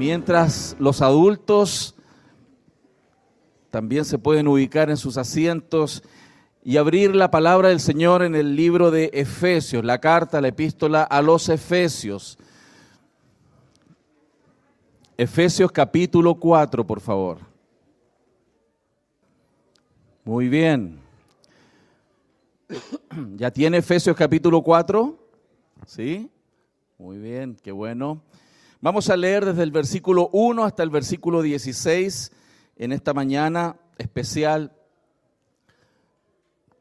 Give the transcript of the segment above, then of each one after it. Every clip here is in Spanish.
Mientras los adultos también se pueden ubicar en sus asientos y abrir la palabra del Señor en el libro de Efesios, la carta, la epístola a los Efesios. Efesios capítulo 4, por favor. Muy bien. ¿Ya tiene Efesios capítulo 4? ¿Sí? Muy bien, qué bueno. Vamos a leer desde el versículo 1 hasta el versículo 16 en esta mañana especial.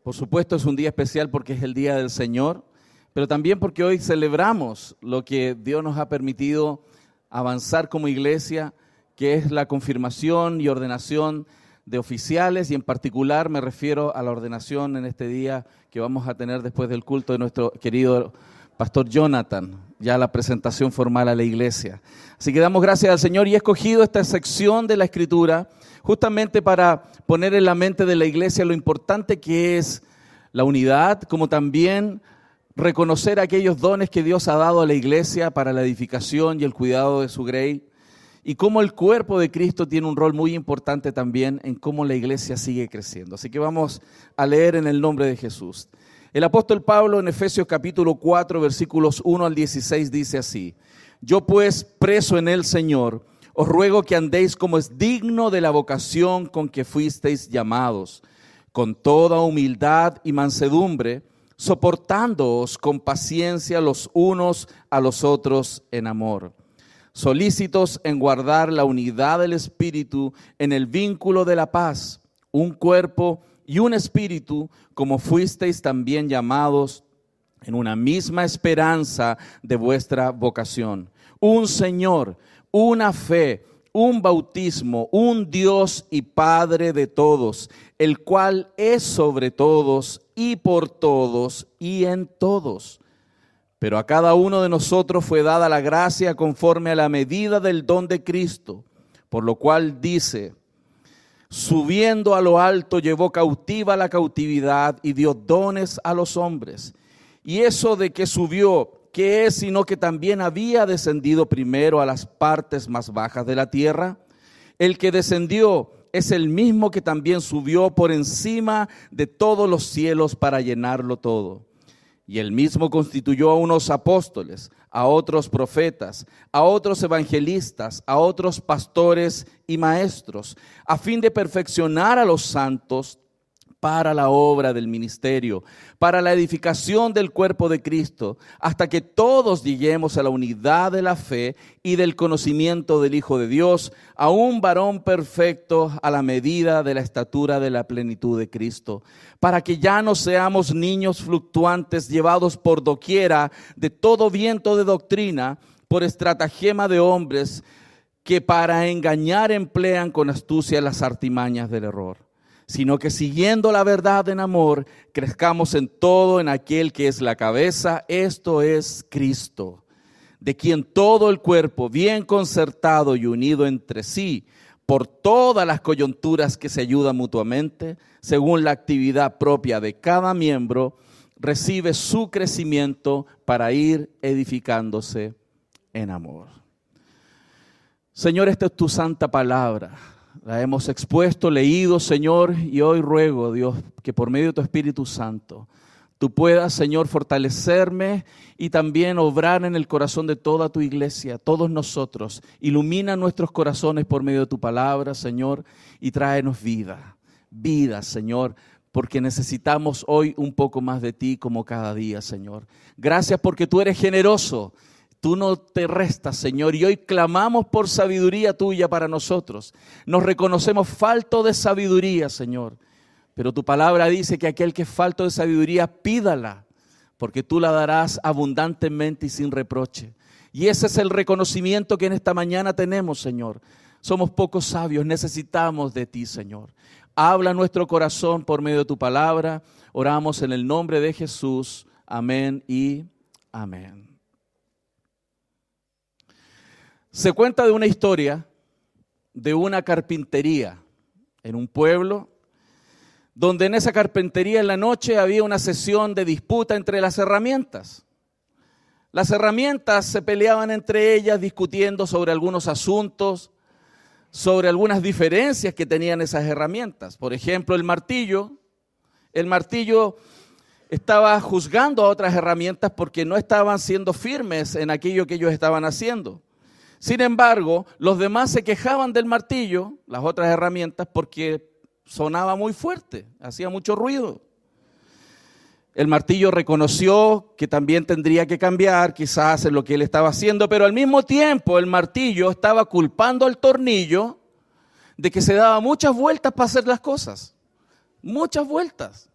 Por supuesto es un día especial porque es el día del Señor, pero también porque hoy celebramos lo que Dios nos ha permitido avanzar como iglesia, que es la confirmación y ordenación de oficiales, y en particular me refiero a la ordenación en este día que vamos a tener después del culto de nuestro querido Pastor Jonathan, ya la presentación formal a la iglesia. Así que damos gracias al Señor y he escogido esta sección de la Escritura justamente para poner en la mente de la iglesia lo importante que es la unidad, como también reconocer aquellos dones que Dios ha dado a la iglesia para la edificación y el cuidado de su grey, y cómo el cuerpo de Cristo tiene un rol muy importante también en cómo la iglesia sigue creciendo. Así que vamos a leer en el nombre de Jesús. El apóstol Pablo en Efesios capítulo 4, versículos 1 al 16 dice así: Yo pues, preso en el Señor, os ruego que andéis como es digno de la vocación con que fuisteis llamados, con toda humildad y mansedumbre, soportándoos con paciencia los unos a los otros en amor, solícitos en guardar la unidad del Espíritu en el vínculo de la paz, un cuerpo y un espíritu, como fuisteis también llamados en una misma esperanza de vuestra vocación. Un Señor, una fe, un bautismo, un Dios y Padre de todos, el cual es sobre todos y por todos y en todos. Pero a cada uno de nosotros fue dada la gracia conforme a la medida del don de Cristo, por lo cual dice: subiendo a lo alto, llevó cautiva la cautividad y dio dones a los hombres. Y eso de que subió, ¿qué es sino que también había descendido primero a las partes más bajas de la tierra? El que descendió es el mismo que también subió por encima de todos los cielos para llenarlo todo. Y él mismo constituyó a unos apóstoles, a otros profetas, a otros evangelistas, a otros pastores y maestros, a fin de perfeccionar a los santos para la obra del ministerio, para la edificación del cuerpo de Cristo, hasta que todos lleguemos a la unidad de la fe y del conocimiento del Hijo de Dios, a un varón perfecto a la medida de la estatura de la plenitud de Cristo, para que ya no seamos niños fluctuantes llevados por doquiera de todo viento de doctrina, por estratagema de hombres que para engañar emplean con astucia las artimañas del error, sino que siguiendo la verdad en amor, crezcamos en todo en aquel que es la cabeza, esto es Cristo, de quien todo el cuerpo, bien concertado y unido entre sí, por todas las coyunturas que se ayudan mutuamente, según la actividad propia de cada miembro, recibe su crecimiento para ir edificándose en amor. Señor, esta es tu santa palabra. La hemos expuesto, leído, Señor, y hoy ruego, Dios, que por medio de tu Espíritu Santo, tú puedas, Señor, fortalecerme y también obrar en el corazón de toda tu iglesia, todos nosotros. Ilumina nuestros corazones por medio de tu palabra, Señor, y tráenos vida, vida, Señor, porque necesitamos hoy un poco más de ti como cada día, Señor. Gracias porque tú eres generoso. Tú no te restas, Señor, y hoy clamamos por sabiduría tuya para nosotros. Nos reconocemos falto de sabiduría, Señor, pero tu palabra dice que aquel que es falto de sabiduría, pídala, porque tú la darás abundantemente y sin reproche. Y ese es el reconocimiento que en esta mañana tenemos, Señor. Somos pocos sabios, necesitamos de ti, Señor. Habla nuestro corazón por medio de tu palabra. Oramos en el nombre de Jesús. Amén y amén. Se cuenta de una historia de una carpintería en un pueblo, donde en esa carpintería en la noche había una sesión de disputa entre las herramientas. Las herramientas se peleaban entre ellas discutiendo sobre algunos asuntos, sobre algunas diferencias que tenían esas herramientas. Por ejemplo, el martillo estaba juzgando a otras herramientas porque no estaban siendo firmes en aquello que ellos estaban haciendo. Sin embargo, los demás se quejaban del martillo, las otras herramientas, porque sonaba muy fuerte, hacía mucho ruido. El martillo reconoció que también tendría que cambiar quizás en lo que él estaba haciendo, pero al mismo tiempo el martillo estaba culpando al tornillo de que se daba muchas vueltas para hacer las cosas. Muchas vueltas.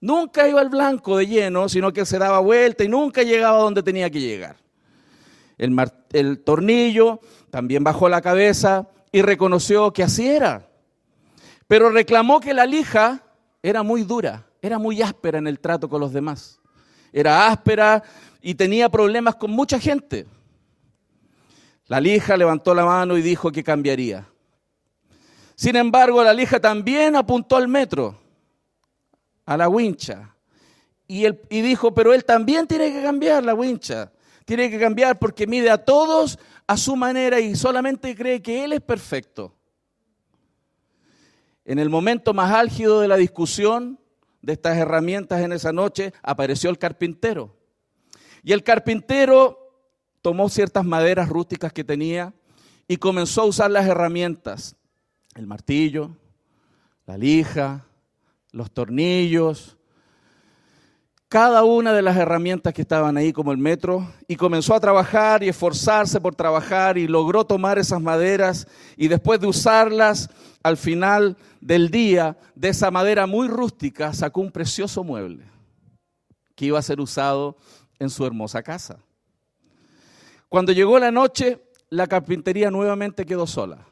Nunca iba al blanco de lleno, sino que se daba vuelta y nunca llegaba a donde tenía que llegar. El tornillo también bajó la cabeza y reconoció que así era. Pero reclamó que la lija era muy dura, era muy áspera en el trato con los demás. Era áspera y tenía problemas con mucha gente. La lija levantó la mano y dijo que cambiaría. Sin embargo, la lija también apuntó al metro, a la wincha, y dijo, pero él también tiene que cambiar la wincha. Tiene que cambiar porque mide a todos a su manera y solamente cree que él es perfecto. En el momento más álgido de la discusión de estas herramientas en esa noche, apareció el carpintero. Y el carpintero tomó ciertas maderas rústicas que tenía y comenzó a usar las herramientas. El martillo, la lija, los tornillos, cada una de las herramientas que estaban ahí como el metro, y comenzó a trabajar y esforzarse por trabajar y logró tomar esas maderas y después de usarlas, al final del día, de esa madera muy rústica, sacó un precioso mueble que iba a ser usado en su hermosa casa. Cuando llegó la noche, la carpintería nuevamente quedó sola.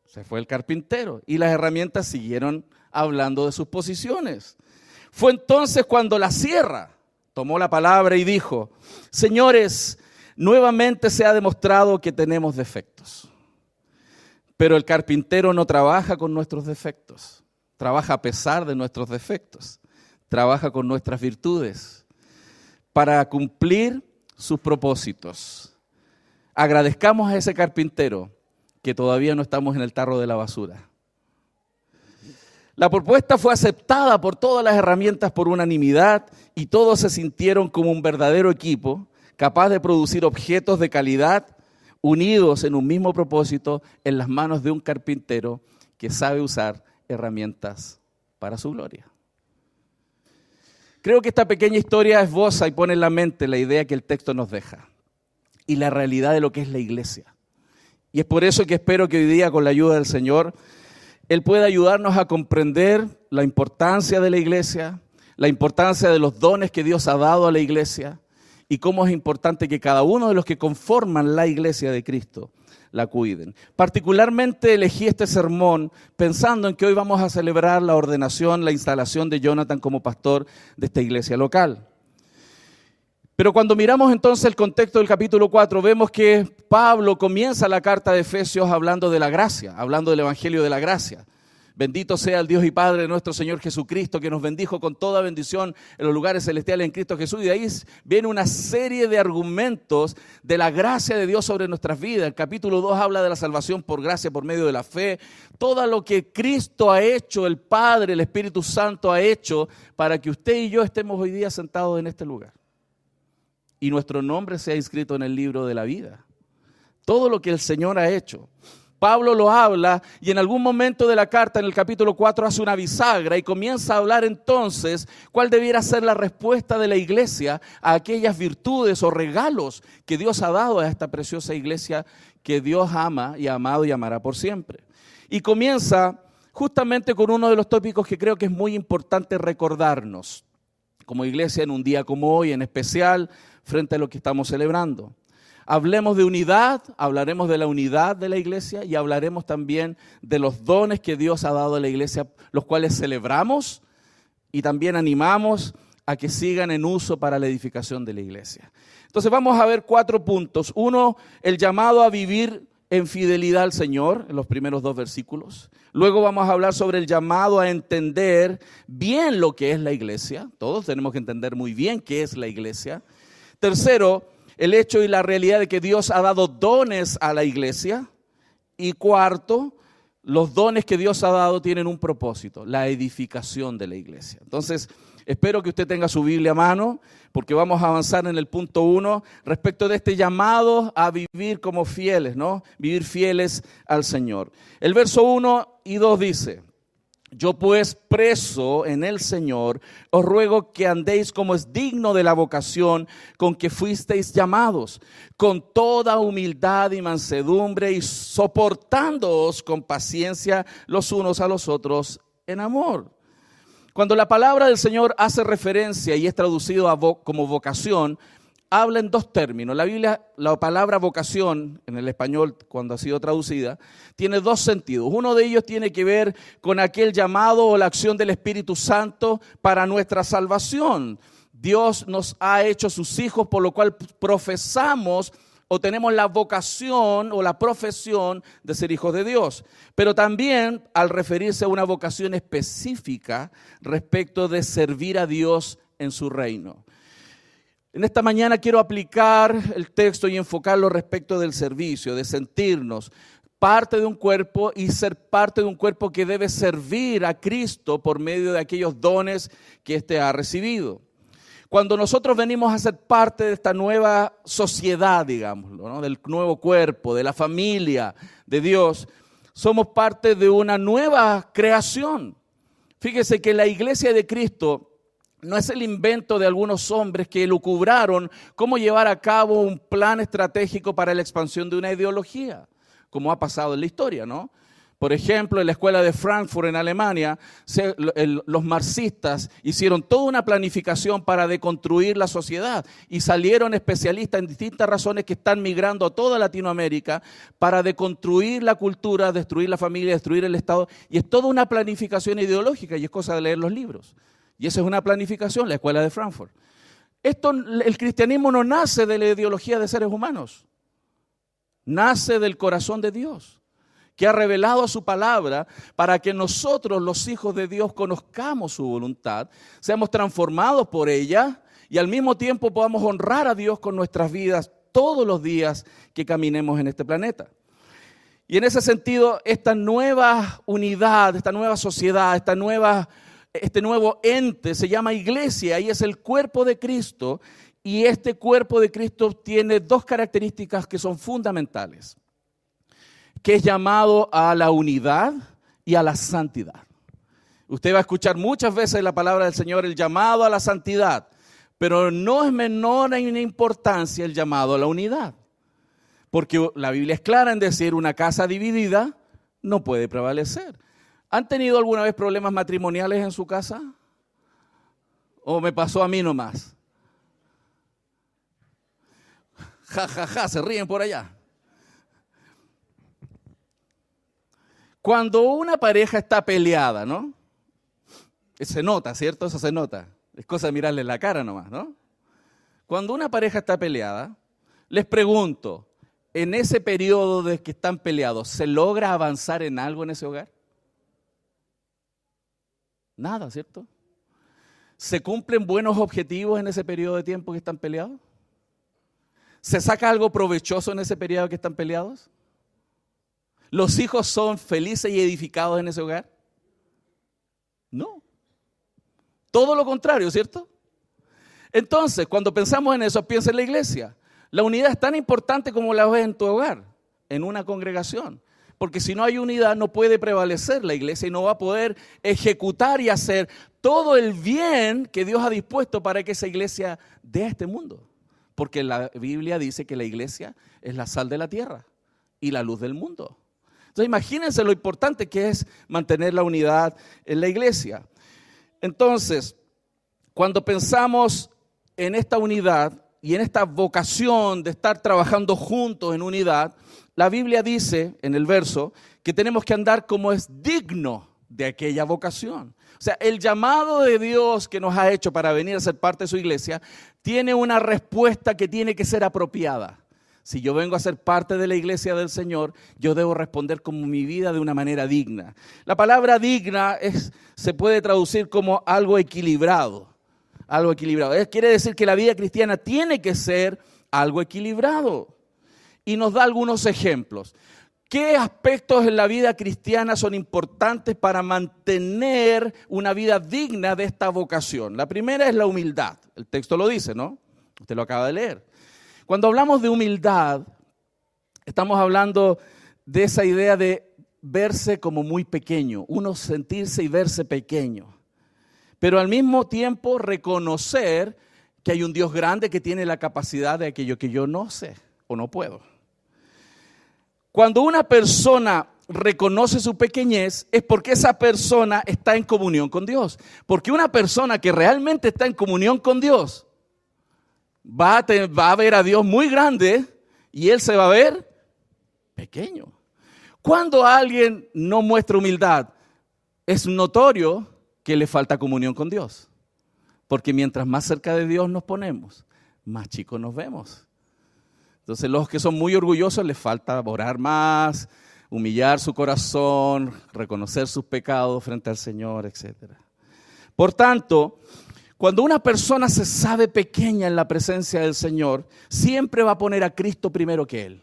Se fue el carpintero y las herramientas siguieron hablando de sus posiciones. Fue entonces cuando la sierra tomó la palabra y dijo, señores, nuevamente se ha demostrado que tenemos defectos. Pero el carpintero no trabaja con nuestros defectos, trabaja a pesar de nuestros defectos, trabaja con nuestras virtudes para cumplir sus propósitos. Agradezcamos a ese carpintero que todavía no estamos en el tarro de la basura. La propuesta fue aceptada por todas las herramientas por unanimidad y todos se sintieron como un verdadero equipo capaz de producir objetos de calidad unidos en un mismo propósito en las manos de un carpintero que sabe usar herramientas para su gloria. Creo que esta pequeña historia esboza y pone en la mente la idea que el texto nos deja y la realidad de lo que es la iglesia. Y es por eso que espero que hoy día, con la ayuda del Señor, Él pueda ayudarnos a comprender la importancia de la iglesia, la importancia de los dones que Dios ha dado a la iglesia y cómo es importante que cada uno de los que conforman la iglesia de Cristo la cuiden. Particularmente elegí este sermón pensando en que hoy vamos a celebrar la ordenación, la instalación de Jonathan como pastor de esta iglesia local. Pero cuando miramos entonces el contexto del capítulo 4, vemos que Pablo comienza la carta de Efesios hablando de la gracia, hablando del evangelio de la gracia. Bendito sea el Dios y Padre de nuestro Señor Jesucristo, que nos bendijo con toda bendición en los lugares celestiales en Cristo Jesús. Y de ahí viene una serie de argumentos de la gracia de Dios sobre nuestras vidas. El capítulo 2 habla de la salvación por gracia, por medio de la fe. Todo lo que Cristo ha hecho, el Padre, el Espíritu Santo ha hecho para que usted y yo estemos hoy día sentados en este lugar. Y nuestro nombre sea inscrito en el libro de la vida. Todo lo que el Señor ha hecho. Pablo lo habla y en algún momento de la carta, en el capítulo 4, hace una bisagra y comienza a hablar entonces cuál debiera ser la respuesta de la iglesia a aquellas virtudes o regalos que Dios ha dado a esta preciosa iglesia que Dios ama y ha amado y amará por siempre. Y comienza justamente con uno de los tópicos que creo que es muy importante recordarnos como iglesia en un día como hoy, en especial frente a lo que estamos celebrando. Hablemos de unidad, hablaremos de la unidad de la iglesia y hablaremos también de los dones que Dios ha dado a la iglesia, los cuales celebramos y también animamos a que sigan en uso para la edificación de la iglesia. Entonces vamos a ver 4 puntos. 1, el llamado a vivir en fidelidad al Señor, en los primeros 2 versículos. Luego vamos a hablar sobre el llamado a entender bien lo que es la iglesia. Todos tenemos que entender muy bien qué es la iglesia. Tercero, el hecho y la realidad de que Dios ha dado dones a la iglesia. Y cuarto, los dones que Dios ha dado tienen un propósito, la edificación de la iglesia. Entonces, espero que usted tenga su Biblia a mano, porque vamos a avanzar en el punto 1 respecto de este llamado a vivir como fieles, ¿no? Vivir fieles al Señor. El verso 1 y 2 dice: yo pues, preso en el Señor, os ruego que andéis como es digno de la vocación con que fuisteis llamados, con toda humildad y mansedumbre, y soportándoos con paciencia los unos a los otros en amor. Cuando la palabra del Señor hace referencia y es traducido como vocación, habla en dos términos. La Biblia, la palabra vocación, en el español, cuando ha sido traducida, tiene dos sentidos. Uno de ellos tiene que ver con aquel llamado o la acción del Espíritu Santo para nuestra salvación. Dios nos ha hecho sus hijos, por lo cual profesamos o tenemos la vocación o la profesión de ser hijos de Dios. Pero también al referirse a una vocación específica respecto de servir a Dios en su reino. En esta mañana quiero aplicar el texto y enfocarlo respecto del servicio, de sentirnos parte de un cuerpo y ser parte de un cuerpo que debe servir a Cristo por medio de aquellos dones que éste ha recibido. Cuando nosotros venimos a ser parte de esta nueva sociedad, digámoslo, ¿no? Del nuevo cuerpo, de la familia de Dios, somos parte de una nueva creación. Fíjese que la iglesia de Cristo no es el invento de algunos hombres que elucubraron cómo llevar a cabo un plan estratégico para la expansión de una ideología, como ha pasado en la historia, ¿no? Por ejemplo, en la escuela de Frankfurt en Alemania, los marxistas hicieron toda una planificación para deconstruir la sociedad y salieron especialistas en distintas razones que están migrando a toda Latinoamérica para deconstruir la cultura, destruir la familia, destruir el Estado. Y es toda una planificación ideológica y es cosa de leer los libros. Y esa es una planificación, la escuela de Frankfurt. El cristianismo no nace de la ideología de seres humanos, nace del corazón de Dios, que ha revelado su palabra para que nosotros, los hijos de Dios, conozcamos su voluntad, seamos transformados por ella y al mismo tiempo podamos honrar a Dios con nuestras vidas todos los días que caminemos en este planeta. Y en ese sentido, esta nueva unidad, esta nueva sociedad, este nuevo ente se llama iglesia y es el cuerpo de Cristo, y este cuerpo de Cristo tiene dos características que son fundamentales, que es llamado a la unidad y a la santidad. Usted va a escuchar muchas veces la palabra del Señor, el llamado a la santidad, pero no es menor en importancia el llamado a la unidad, porque la Biblia es clara en decir una casa dividida no puede prevalecer. ¿Han tenido alguna vez problemas matrimoniales en su casa? ¿O me pasó a mí nomás? Se ríen por allá. Cuando una pareja está peleada, ¿no? Se nota, ¿cierto? Eso se nota. Es cosa de mirarle la cara nomás, ¿no? Cuando una pareja está peleada, les pregunto, en ese periodo de que están peleados, ¿se logra avanzar en algo en ese hogar? Nada, ¿cierto? ¿Se cumplen buenos objetivos en ese periodo de tiempo que están peleados? ¿Se saca algo provechoso en ese periodo que están peleados? ¿Los hijos son felices y edificados en ese hogar? No. Todo lo contrario, ¿cierto? Entonces, cuando pensamos en eso, piensa en la iglesia. La unidad es tan importante como la ves en tu hogar, en una congregación. Porque si no hay unidad no puede prevalecer la iglesia y no va a poder ejecutar y hacer todo el bien que Dios ha dispuesto para que esa iglesia dé a este mundo. Porque la Biblia dice que la iglesia es la sal de la tierra y la luz del mundo. Entonces imagínense lo importante que es mantener la unidad en la iglesia. Entonces, cuando pensamos en esta unidad y en esta vocación de estar trabajando juntos en unidad, la Biblia dice en el verso que tenemos que andar como es digno de aquella vocación. O sea, el llamado de Dios que nos ha hecho para venir a ser parte de su iglesia tiene una respuesta que tiene que ser apropiada. Si yo vengo a ser parte de la iglesia del Señor, yo debo responder con mi vida de una manera digna. La palabra digna se puede traducir como algo equilibrado. Algo equilibrado. Quiere decir que la vida cristiana tiene que ser algo equilibrado. Y nos da algunos ejemplos. ¿Qué aspectos en la vida cristiana son importantes para mantener una vida digna de esta vocación? La primera es la humildad. El texto lo dice, ¿no? Usted lo acaba de leer. Cuando hablamos de humildad, estamos hablando de esa idea de verse como muy pequeño, uno sentirse y verse pequeño, pero al mismo tiempo reconocer que hay un Dios grande que tiene la capacidad de aquello que yo no sé o no puedo. Cuando una persona reconoce su pequeñez es porque esa persona está en comunión con Dios. Porque una persona que realmente está en comunión con Dios va a ver a Dios muy grande y él se va a ver pequeño. Cuando alguien no muestra humildad, es notorio que le falta comunión con Dios. Porque mientras más cerca de Dios nos ponemos, más chicos nos vemos. Entonces los que son muy orgullosos les falta orar más, humillar su corazón, reconocer sus pecados frente al Señor, etc. Por tanto, cuando una persona se sabe pequeña en la presencia del Señor, siempre va a poner a Cristo primero que Él.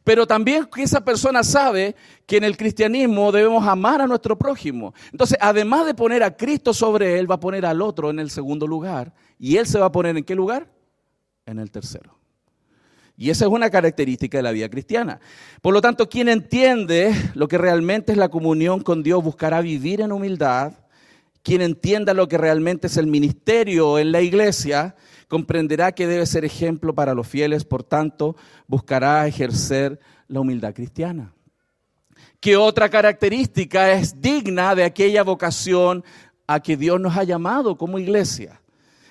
Pero también que esa persona sabe que en el cristianismo debemos amar a nuestro prójimo. Entonces, además de poner a Cristo sobre él, va a poner al otro en el segundo lugar. ¿Y él se va a poner en qué lugar? En el tercero. Y esa es una característica de la vida cristiana. Por lo tanto, quien entiende lo que realmente es la comunión con Dios buscará vivir en humildad. Quien entienda lo que realmente es el ministerio en la iglesia comprenderá que debe ser ejemplo para los fieles, por tanto, buscará ejercer la humildad cristiana. ¿Qué otra característica es digna de aquella vocación a que Dios nos ha llamado como iglesia?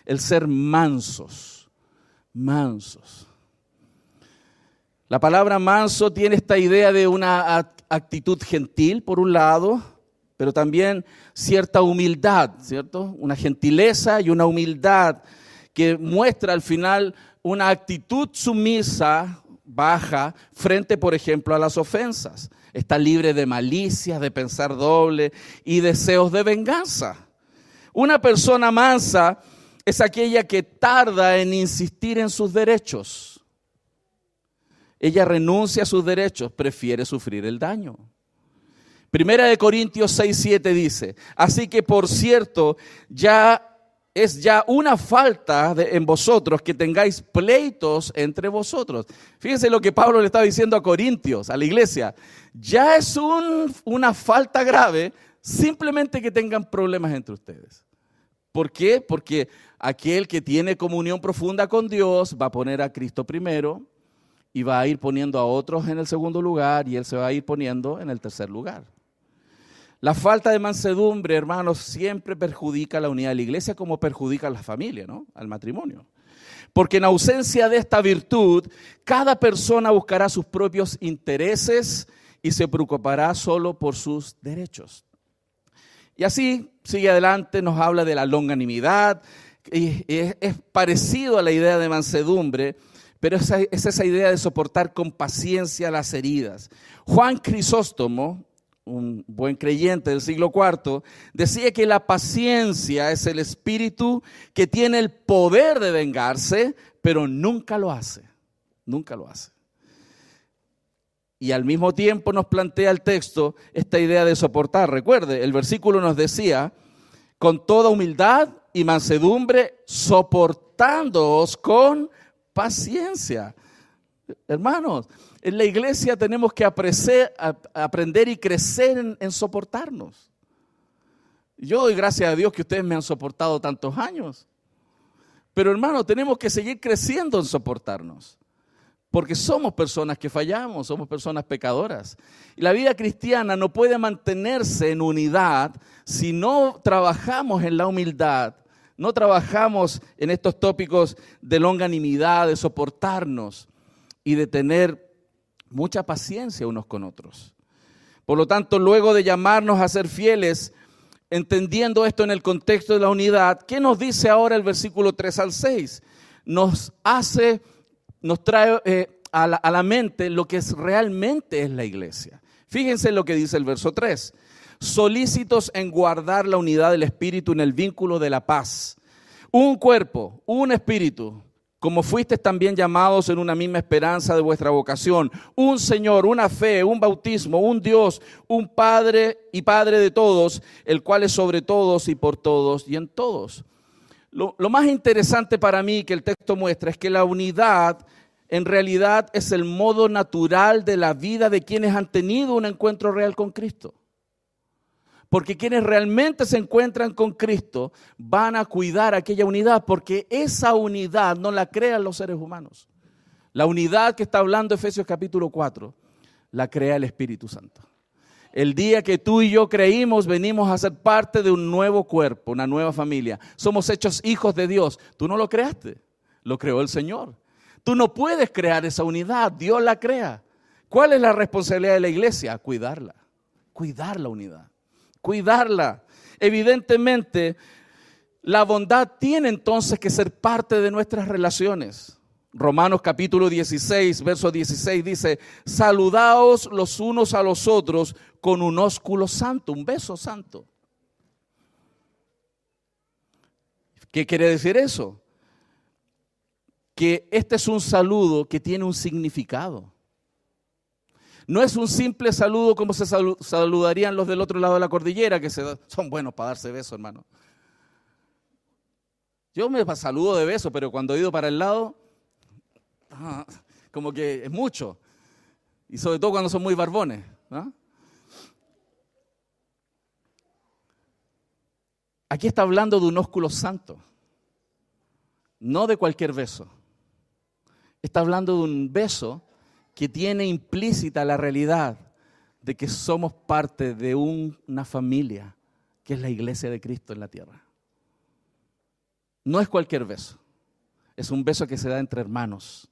El ser mansos, mansos. La palabra manso tiene esta idea de una actitud gentil, por un lado, pero también cierta humildad, ¿cierto? Una gentileza y una humildad que muestra al final una actitud sumisa, baja, frente, por ejemplo, a las ofensas. Está libre de malicia, de pensar doble y deseos de venganza. Una persona mansa es aquella que tarda en insistir en sus derechos. Ella renuncia a sus derechos, prefiere sufrir el daño. Primera de Corintios 6:7 dice, así que por cierto, es una falta en vosotros que tengáis pleitos entre vosotros. Fíjense lo que Pablo le estaba diciendo a Corintios, a la iglesia. Ya es una falta grave simplemente que tengan problemas entre ustedes. ¿Por qué? Porque aquel que tiene comunión profunda con Dios va a poner a Cristo primero y va a ir poniendo a otros en el segundo lugar y él se va a ir poniendo en el tercer lugar. La falta de mansedumbre, hermanos, siempre perjudica la unidad de la iglesia como perjudica a la familia, ¿no? Al matrimonio. Porque en ausencia de esta virtud, cada persona buscará sus propios intereses y se preocupará solo por sus derechos. Y así, sigue adelante, nos habla de la longanimidad, y es parecido a la idea de mansedumbre, pero es esa idea de soportar con paciencia las heridas. Juan Crisóstomo, un buen creyente del siglo IV, decía que la paciencia es el espíritu que tiene el poder de vengarse, pero nunca lo hace, nunca lo hace. Y al mismo tiempo nos plantea el texto esta idea de soportar. Recuerde, el versículo nos decía, con toda humildad y mansedumbre, soportándoos con paciencia. Hermanos, en la iglesia tenemos que aprender y crecer en soportarnos. Yo doy gracias a Dios que ustedes me han soportado tantos años. Pero hermanos, tenemos que seguir creciendo en soportarnos. Porque somos personas que fallamos, somos personas pecadoras. Y la vida cristiana no puede mantenerse en unidad si no trabajamos en la humildad, no trabajamos en estos tópicos de longanimidad, de soportarnos y de tener mucha paciencia unos con otros. Por lo tanto, luego de llamarnos a ser fieles, entendiendo esto en el contexto de la unidad, ¿qué nos dice ahora el versículo 3 al 6? Nos trae a la mente lo que realmente es la iglesia. Fíjense lo que dice el verso 3. Solícitos en guardar la unidad del espíritu en el vínculo de la paz. Un cuerpo, un espíritu, como fuisteis también llamados en una misma esperanza de vuestra vocación. Un Señor, una fe, un bautismo, un Dios, un Padre y Padre de todos, el cual es sobre todos y por todos y en todos. Lo más interesante para mí que el texto muestra es que la unidad en realidad es el modo natural de la vida de quienes han tenido un encuentro real con Cristo. Porque quienes realmente se encuentran con Cristo van a cuidar aquella unidad, porque esa unidad no la crean los seres humanos. La unidad que está hablando Efesios capítulo 4, la crea el Espíritu Santo. El día que tú y yo creímos, venimos a ser parte de un nuevo cuerpo, una nueva familia. Somos hechos hijos de Dios. Tú no lo creaste, lo creó el Señor. Tú no puedes crear esa unidad, Dios la crea. ¿Cuál es la responsabilidad de la iglesia? Cuidarla, cuidar la unidad. Cuidarla. Evidentemente, la bondad tiene entonces que ser parte de nuestras relaciones. Romanos capítulo 16, verso 16 dice: saludaos los unos a los otros con un ósculo santo, un beso santo. ¿Qué quiere decir eso? Que este es un saludo que tiene un significado. No es un simple saludo como se saludarían los del otro lado de la cordillera, que son buenos para darse besos, hermano. Yo me saludo de beso, pero cuando he ido para el lado, como que es mucho. Y sobre todo cuando son muy barbones, ¿no? Aquí está hablando de un ósculo santo, no de cualquier beso. Está hablando de un beso que tiene implícita la realidad de que somos parte de una familia, que es la iglesia de Cristo en la tierra. No es cualquier beso, es un beso que se da entre hermanos,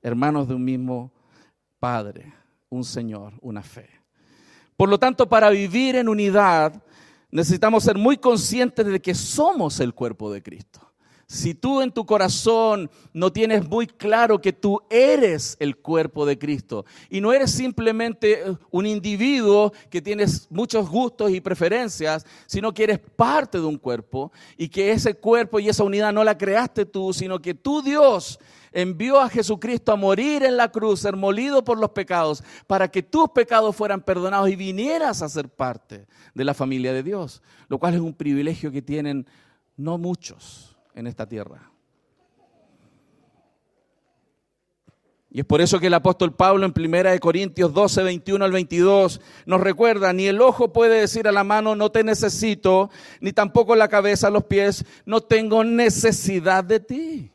hermanos de un mismo Padre, un Señor, una fe. Por lo tanto, para vivir en unidad, necesitamos ser muy conscientes de que somos el cuerpo de Cristo. Si tú en tu corazón no tienes muy claro que tú eres el cuerpo de Cristo y no eres simplemente un individuo que tienes muchos gustos y preferencias, sino que eres parte de un cuerpo y que ese cuerpo y esa unidad no la creaste tú, sino que tu Dios envió a Jesucristo a morir en la cruz, ser molido por los pecados, para que tus pecados fueran perdonados y vinieras a ser parte de la familia de Dios, lo cual es un privilegio que tienen no muchos en esta tierra. Y es por eso que el apóstol Pablo en 1 Corintios 12, 21 al 22 nos recuerda: ni el ojo puede decir a la mano no te necesito, ni tampoco la cabeza a los pies no tengo necesidad de ti.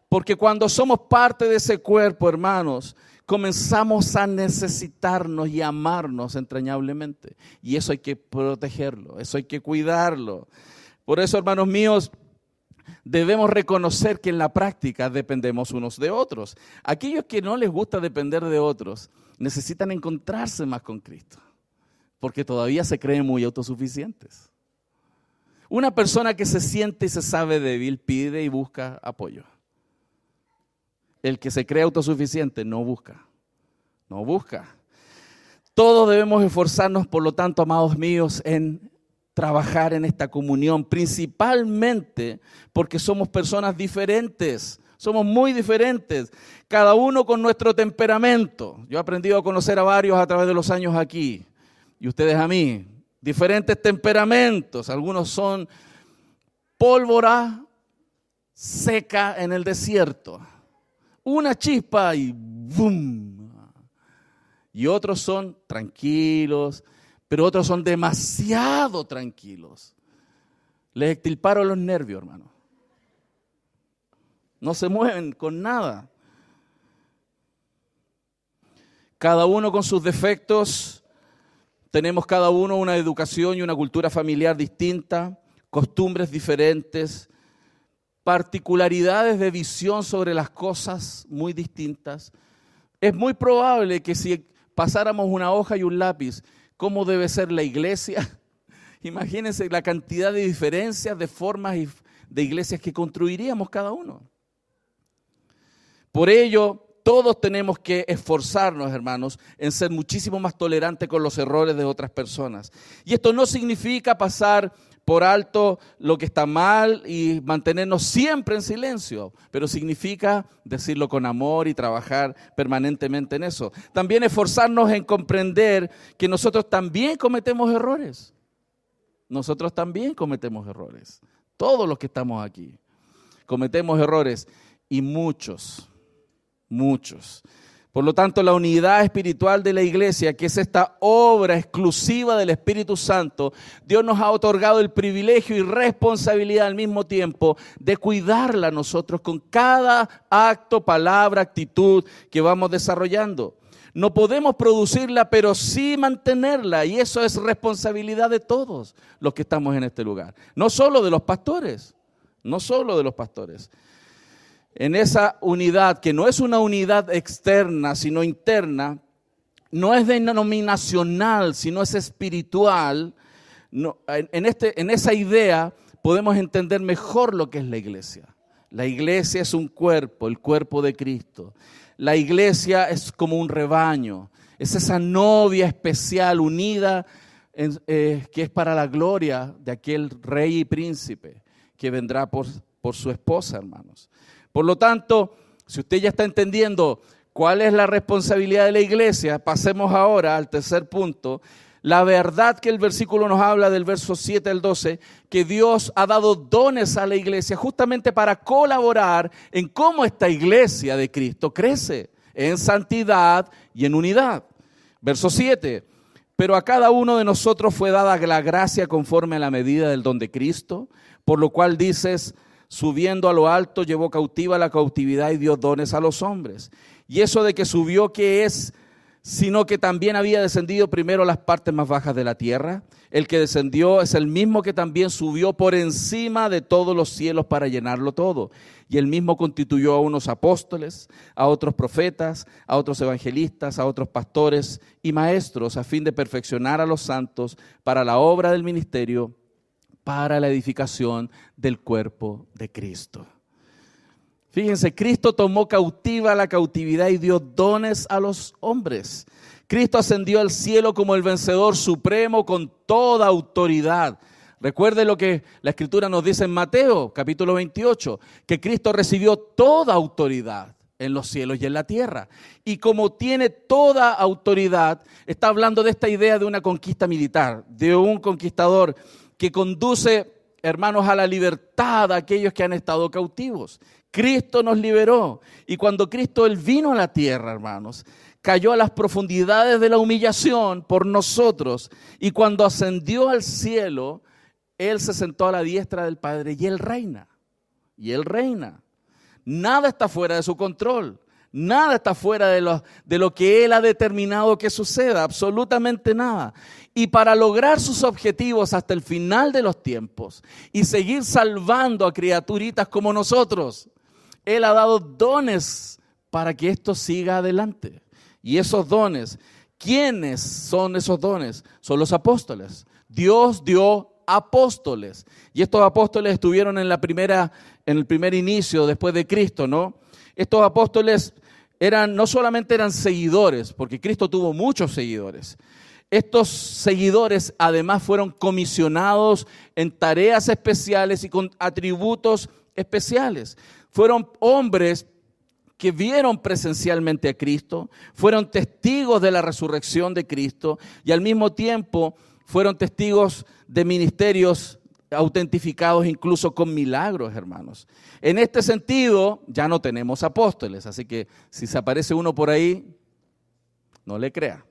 Porque cuando somos parte de ese cuerpo, hermanos, comenzamos a necesitarnos y amarnos entrañablemente. Y eso hay que protegerlo, eso hay que cuidarlo. Por eso, hermanos míos, debemos reconocer que en la práctica dependemos unos de otros. Aquellos que no les gusta depender de otros necesitan encontrarse más con Cristo, porque todavía se creen muy autosuficientes. Una persona que se siente y se sabe débil pide y busca apoyo. El que se cree autosuficiente no busca. Todos debemos esforzarnos, por lo tanto, amados míos, en trabajar en esta comunión, principalmente porque somos personas diferentes, somos muy diferentes, cada uno con nuestro temperamento. Yo he aprendido a conocer a varios a través de los años aquí, y ustedes a mí, diferentes temperamentos. Algunos son pólvora seca en el desierto, una chispa y ¡bum! Y otros son tranquilos, pero otros son demasiado tranquilos. Les extirparon los nervios, hermano. No se mueven con nada. Cada uno con sus defectos. Tenemos cada uno una educación y una cultura familiar distinta, costumbres diferentes, particularidades de visión sobre las cosas muy distintas. Es muy probable que si pasáramos una hoja y un lápiz, ¿cómo debe ser la iglesia? Imagínense la cantidad de diferencias, de formas de iglesias que construiríamos cada uno. Por ello, todos tenemos que esforzarnos, hermanos, en ser muchísimo más tolerantes con los errores de otras personas. Y esto no significa pasar por alto lo que está mal y mantenernos siempre en silencio, pero significa decirlo con amor y trabajar permanentemente en eso. También esforzarnos en comprender que nosotros también cometemos errores. Nosotros también cometemos errores. Todos los que estamos aquí cometemos errores y muchos. Por lo tanto, la unidad espiritual de la iglesia, que es esta obra exclusiva del Espíritu Santo, Dios nos ha otorgado el privilegio y responsabilidad al mismo tiempo de cuidarla nosotros con cada acto, palabra, actitud que vamos desarrollando. No podemos producirla, pero sí mantenerla, y eso es responsabilidad de todos los que estamos en este lugar. No solo de los pastores. En esa unidad, que no es una unidad externa, sino interna, no es denominacional, sino es espiritual. En esa idea podemos entender mejor lo que es la iglesia. La iglesia es un cuerpo, el cuerpo de Cristo. La iglesia es como un rebaño, es esa novia especial unida que es para la gloria de aquel rey y príncipe que vendrá por su esposa, hermanos. Por lo tanto, si usted ya está entendiendo cuál es la responsabilidad de la iglesia, pasemos ahora al tercer punto. La verdad que el versículo nos habla del verso 7 al 12, que Dios ha dado dones a la iglesia justamente para colaborar en cómo esta iglesia de Cristo crece en santidad y en unidad. Verso 7, pero a cada uno de nosotros fue dada la gracia conforme a la medida del don de Cristo, por lo cual dices, subiendo a lo alto, llevó cautiva la cautividad y dio dones a los hombres. Y eso de que subió, ¿qué es? Sino que también había descendido primero a las partes más bajas de la tierra. El que descendió es el mismo que también subió por encima de todos los cielos para llenarlo todo. Y él mismo constituyó a unos apóstoles, a otros profetas, a otros evangelistas, a otros pastores y maestros, a fin de perfeccionar a los santos para la obra del ministerio, para la edificación del cuerpo de Cristo. Fíjense, Cristo tomó cautiva la cautividad y dio dones a los hombres. Cristo ascendió al cielo como el vencedor supremo con toda autoridad. Recuerde lo que la Escritura nos dice en Mateo, capítulo 28, que Cristo recibió toda autoridad en los cielos y en la tierra. Y como tiene toda autoridad, está hablando de esta idea de una conquista militar, de un conquistador que conduce, hermanos, a la libertad a aquellos que han estado cautivos. Cristo nos liberó, y cuando Cristo Él vino a la tierra, hermanos, cayó a las profundidades de la humillación por nosotros, y cuando ascendió al cielo, Él se sentó a la diestra del Padre y Él reina. Nada está fuera de su control, nada está fuera de lo que Él ha determinado que suceda, absolutamente nada. Y para lograr sus objetivos hasta el final de los tiempos y seguir salvando a criaturitas como nosotros, Él ha dado dones para que esto siga adelante. Y esos dones, ¿quiénes son esos dones? Son los apóstoles. Dios dio apóstoles. Y estos apóstoles estuvieron en el primer inicio después de Cristo, ¿no? Estos apóstoles no solamente eran seguidores, porque Cristo tuvo muchos seguidores. Estos seguidores además fueron comisionados en tareas especiales y con atributos especiales. Fueron hombres que vieron presencialmente a Cristo, fueron testigos de la resurrección de Cristo y al mismo tiempo fueron testigos de ministerios autentificados incluso con milagros, hermanos. En este sentido, ya no tenemos apóstoles, así que si se aparece uno por ahí, no le crea.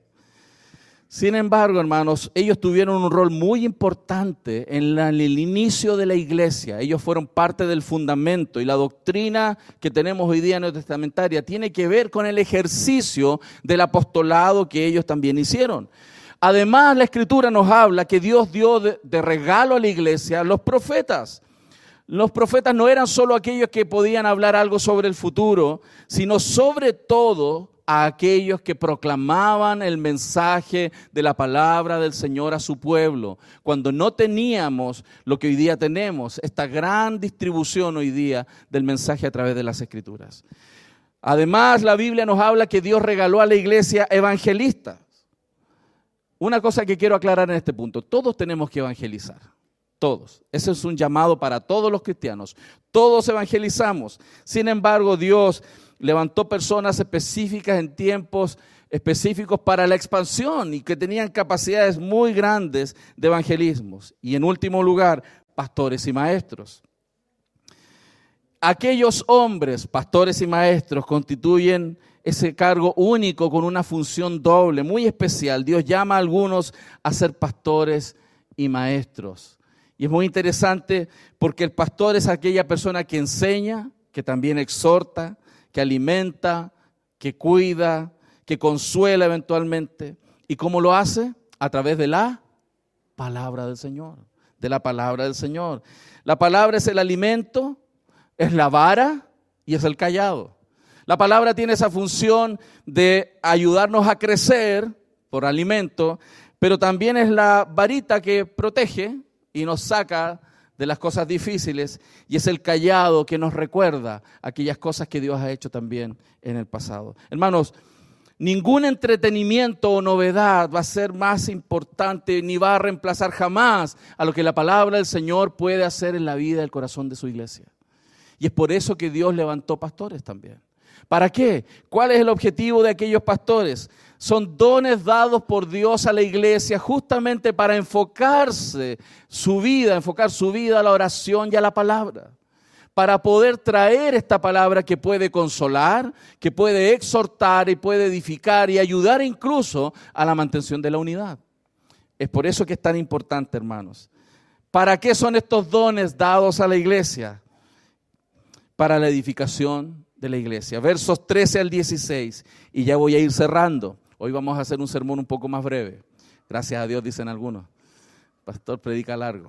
Sin embargo, hermanos, ellos tuvieron un rol muy importante en el inicio de la iglesia. Ellos fueron parte del fundamento, y la doctrina que tenemos hoy día en la testamentaria tiene que ver con el ejercicio del apostolado que ellos también hicieron. Además, la Escritura nos habla que Dios dio de regalo a la iglesia los profetas. Los profetas no eran solo aquellos que podían hablar algo sobre el futuro, sino sobre todo a aquellos que proclamaban el mensaje de la palabra del Señor a su pueblo, cuando no teníamos lo que hoy día tenemos, esta gran distribución hoy día del mensaje a través de las Escrituras. Además, la Biblia nos habla que Dios regaló a la iglesia evangelistas. Una cosa que quiero aclarar en este punto: todos tenemos que evangelizar. Todos. Ese es un llamado para todos los cristianos. Todos evangelizamos. Sin embargo, Dios levantó personas específicas en tiempos específicos para la expansión y que tenían capacidades muy grandes de evangelismo. Y en último lugar, pastores y maestros. Aquellos hombres, pastores y maestros, constituyen ese cargo único con una función doble, muy especial. Dios llama a algunos a ser pastores y maestros. Y es muy interesante porque el pastor es aquella persona que enseña, que también exhorta, que alimenta, que cuida, que consuela eventualmente. ¿Y cómo lo hace? A través de la palabra del Señor, de la palabra del Señor. La palabra es el alimento, es la vara y es el cayado. La palabra tiene esa función de ayudarnos a crecer por alimento, pero también es la varita que protege y nos saca de las cosas difíciles, y es el cayado que nos recuerda aquellas cosas que Dios ha hecho también en el pasado. Hermanos, ningún entretenimiento o novedad va a ser más importante ni va a reemplazar jamás a lo que la palabra del Señor puede hacer en la vida y el corazón de su iglesia. Y es por eso que Dios levantó pastores también. ¿Para qué? ¿Cuál es el objetivo de aquellos pastores? Son dones dados por Dios a la iglesia justamente para enfocar su vida a la oración y a la palabra. Para poder traer esta palabra que puede consolar, que puede exhortar y puede edificar y ayudar incluso a la mantención de la unidad. Es por eso que es tan importante, hermanos. ¿Para qué son estos dones dados a la iglesia? Para la edificación de la iglesia. Versos 13 al 16, y ya voy a ir cerrando. Hoy vamos a hacer un sermón un poco más breve. Gracias a Dios, dicen algunos. Pastor predica largo.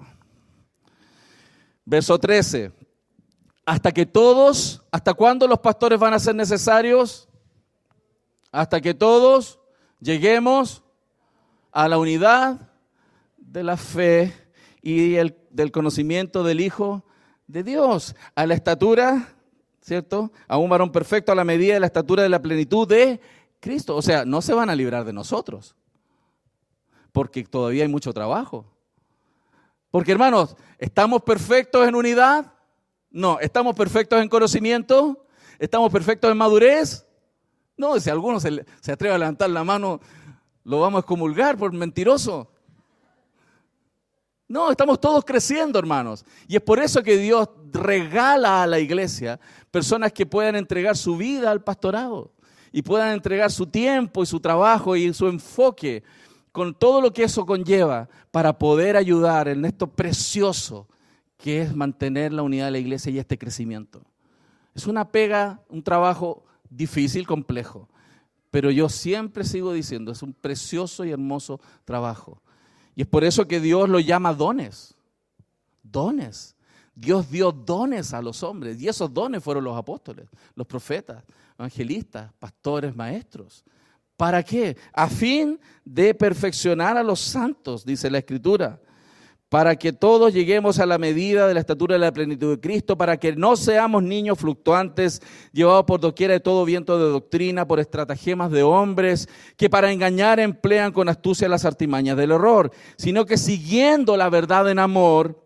Verso 13. ¿Hasta cuándo los pastores van a ser necesarios? Hasta que todos lleguemos a la unidad de la fe y del conocimiento del Hijo de Dios, a la estatura, ¿cierto? A un varón perfecto a la medida de la estatura de la plenitud de Cristo. O sea, no se van a librar de nosotros, porque todavía hay mucho trabajo. Porque, hermanos, ¿estamos perfectos en unidad? No. ¿Estamos perfectos en conocimiento? ¿Estamos perfectos en madurez? No, si alguno se atreve a levantar la mano, lo vamos a excomulgar por mentiroso. No, estamos todos creciendo, hermanos. Y es por eso que Dios regala a la iglesia personas que puedan entregar su vida al pastorado y puedan entregar su tiempo y su trabajo y su enfoque con todo lo que eso conlleva para poder ayudar en esto precioso que es mantener la unidad de la iglesia y este crecimiento. Es una pega, un trabajo difícil, complejo, pero yo siempre sigo diciendo, es un precioso y hermoso trabajo. Y es por eso que Dios lo llama dones. Dones. Dios dio dones a los hombres y esos dones fueron los apóstoles, los profetas, evangelistas, pastores, maestros. ¿Para qué? A fin de perfeccionar a los santos, dice la Escritura, para que todos lleguemos a la medida de la estatura de la plenitud de Cristo, para que no seamos niños fluctuantes, llevados por doquiera de todo viento de doctrina, por estratagemas de hombres, que para engañar emplean con astucia las artimañas del error, sino que siguiendo la verdad en amor,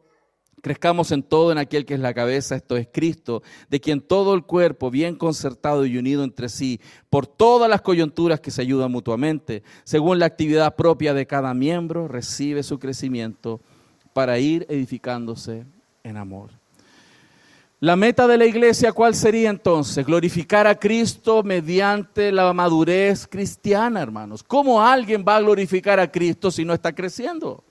crezcamos en todo en aquel que es la cabeza, esto es Cristo, de quien todo el cuerpo, bien concertado y unido entre sí, por todas las coyunturas que se ayudan mutuamente, según la actividad propia de cada miembro, recibe su crecimiento para ir edificándose en amor. La meta de la iglesia, ¿cuál sería entonces? Glorificar a Cristo mediante la madurez cristiana, hermanos. ¿Cómo alguien va a glorificar a Cristo si no está creciendo?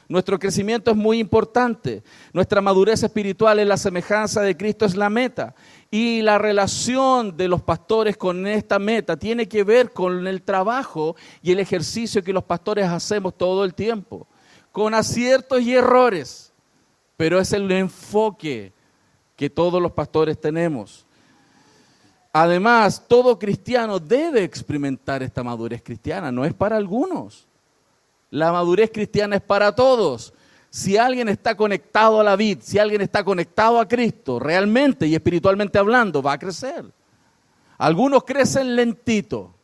Nuestro crecimiento es muy importante. Nuestra madurez espiritual en la semejanza de Cristo es la meta. Y la relación de los pastores con esta meta tiene que ver con el trabajo y el ejercicio que los pastores hacemos todo el tiempo, con aciertos y errores, pero es el enfoque que todos los pastores tenemos. Además, todo cristiano debe experimentar esta madurez cristiana, no es para algunos. La madurez cristiana es para todos. Si alguien está conectado a la vid, si alguien está conectado a Cristo, realmente y espiritualmente hablando, va a crecer. Algunos crecen lentito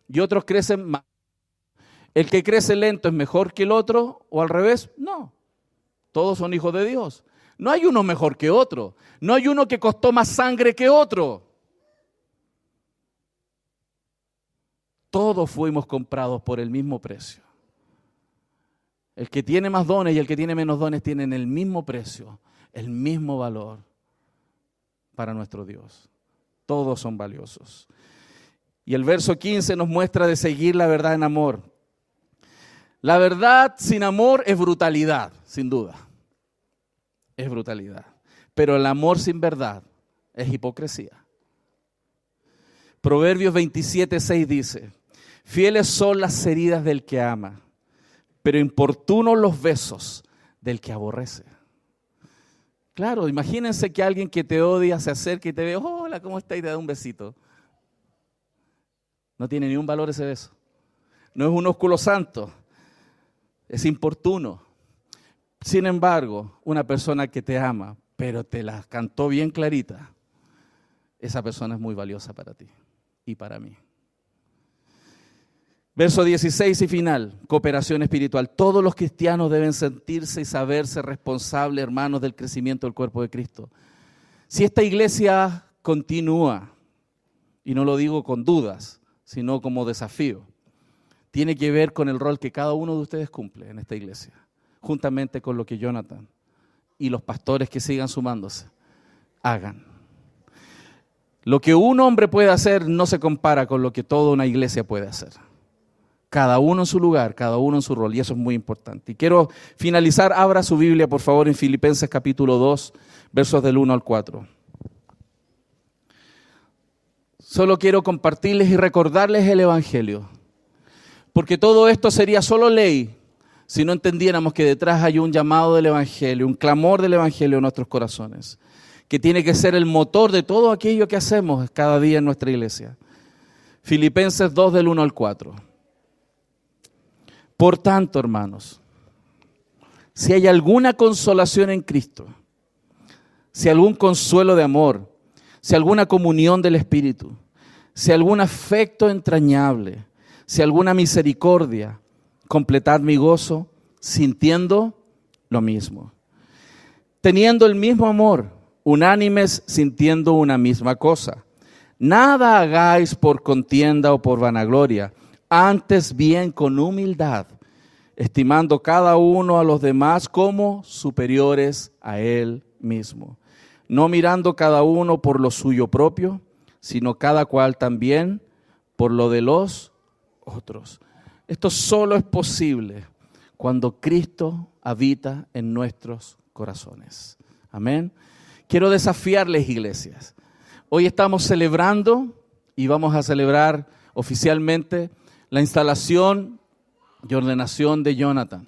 y otros crecen más. ¿El que crece lento es mejor que el otro o al revés? No. Todos son hijos de Dios. No hay uno mejor que otro. No hay uno que costó más sangre que otro. Todos fuimos comprados por el mismo precio. El que tiene más dones y el que tiene menos dones tienen el mismo precio, el mismo valor para nuestro Dios. Todos son valiosos. Y el verso 15 nos muestra de seguir la verdad en amor. La verdad sin amor es brutalidad, sin duda. Es brutalidad. Pero el amor sin verdad es hipocresía. Proverbios 27:6 dice: fieles son las heridas del que ama, pero importunos los besos del que aborrece. Claro, imagínense que alguien que te odia se acerca y te ve, hola, ¿cómo estás? Y te da un besito. No tiene ni un valor ese beso. No es un ósculo santo, es importuno. Sin embargo, una persona que te ama, pero te la cantó bien clarita, esa persona es muy valiosa para ti y para mí. Verso 16 y final, cooperación espiritual. Todos los cristianos deben sentirse y saberse responsables, hermanos, del crecimiento del cuerpo de Cristo. Si esta iglesia continúa, y no lo digo con dudas, sino como desafío, tiene que ver con el rol que cada uno de ustedes cumple en esta iglesia, juntamente con lo que Jonathan y los pastores que sigan sumándose hagan. Lo que un hombre puede hacer no se compara con lo que toda una iglesia puede hacer. Cada uno en su lugar, cada uno en su rol, y eso es muy importante. Y quiero finalizar, abra su Biblia por favor en Filipenses capítulo 2, versos del 1 al 4. Solo quiero compartirles y recordarles el Evangelio, porque todo esto sería solo ley si no entendiéramos que detrás hay un llamado del Evangelio, un clamor del Evangelio en nuestros corazones, que tiene que ser el motor de todo aquello que hacemos cada día en nuestra iglesia. Filipenses 2 del 1 al 4. Por tanto, hermanos, si hay alguna consolación en Cristo, si algún consuelo de amor, si alguna comunión del Espíritu, si algún afecto entrañable, si alguna misericordia, completad mi gozo sintiendo lo mismo, teniendo el mismo amor, unánimes sintiendo una misma cosa. Nada hagáis por contienda o por vanagloria, antes bien con humildad, estimando cada uno a los demás como superiores a él mismo, no mirando cada uno por lo suyo propio, sino cada cual también por lo de los otros. Esto solo es posible cuando Cristo habita en nuestros corazones. Amén. Quiero desafiarles, iglesias. Hoy estamos celebrando y vamos a celebrar oficialmente la instalación y ordenación de Jonathan.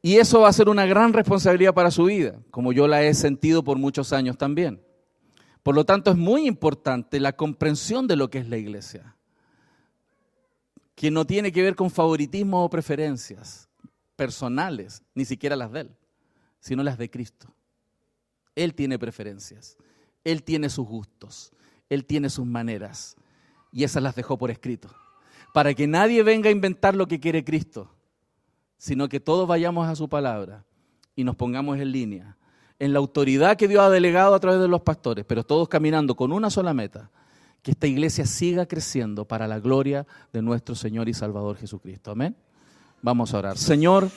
Y eso va a ser una gran responsabilidad para su vida, como yo la he sentido por muchos años también. Por lo tanto, es muy importante la comprensión de lo que es la iglesia, que no tiene que ver con favoritismo o preferencias personales, ni siquiera las de él, sino las de Cristo. Él tiene preferencias, Él tiene sus gustos, Él tiene sus maneras, y esas las dejó por escrito, para que nadie venga a inventar lo que quiere Cristo, sino que todos vayamos a su palabra y nos pongamos en línea, en la autoridad que Dios ha delegado a través de los pastores, pero todos caminando con una sola meta, que esta iglesia siga creciendo para la gloria de nuestro Señor y Salvador Jesucristo. Amén. Vamos a orar. Señor,